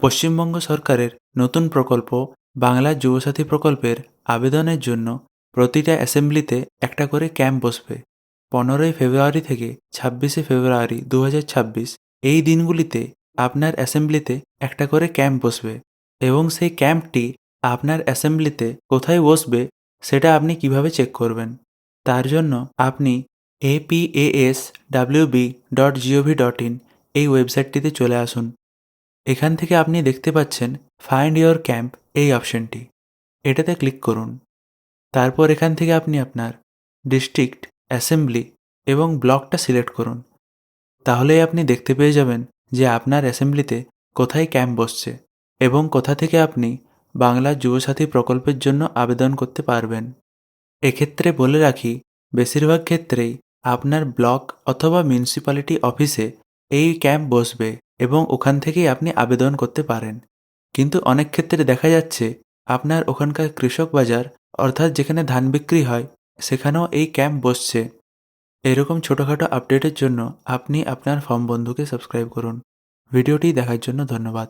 পশ্চিমবঙ্গ সরকারের নতুন প্রকল্প বাংলা যুবসাথী প্রকল্পের আবেদনের জন্য প্রতিটা অ্যাসেম্বলিতে একটা করে ক্যাম্প বসবে। 15ই ফেব্রুয়ারি থেকে 26শে ফেব্রুয়ারি 2026 এই দিনগুলিতে আপনার অ্যাসেম্বলিতে একটা করে ক্যাম্প বসবে এবং সেই ক্যাম্পটি আপনার অ্যাসেম্বলিতে কোথায় বসবে সেটা আপনি কিভাবে চেক করবেন। তার জন্য আপনি apaswb.gov.in এই ওয়েবসাইটটিতে চলে আসুন। এখান থেকে আপনি দেখতে পাচ্ছেন ফাইন্ড ইওর ক্যাম্প এই অপশনটি, এটাতে ক্লিক করুন। তারপর এখান থেকে আপনি আপনার ডিস্ট্রিক্ট, অ্যাসেম্বলি এবং ব্লকটা সিলেক্ট করুন। তাহলেই আপনি দেখতে পেয়ে যাবেন যে আপনার অ্যাসেম্বলিতে কোথায় ক্যাম্প বসছে এবং কোথা থেকে আপনি বাংলা যুবসাথী প্রকল্পের জন্য আবেদন করতে পারবেন। এক্ষেত্রে বলে রাখি, বেশিরভাগ ক্ষেত্রেই আপনার ব্লক অথবা মিউনিসিপ্যালিটি অফিসে এই ক্যাম্প বসবে এবং ওখান থেকেই আপনি আবেদন করতে পারেন। কিন্তু অনেক ক্ষেত্রে দেখা যাচ্ছে আপনার ওখানকার কৃষক বাজার অর্থাৎ যেখানে ধান বিক্রি হয় সেখানেও এই ক্যাম্প বসছে। এরকম ছোটোখাটো আপডেটের জন্য আপনি আপনার ফর্ম বন্ধুকে সাবস্ক্রাইব করুন। ভিডিওটি দেখার জন্য ধন্যবাদ।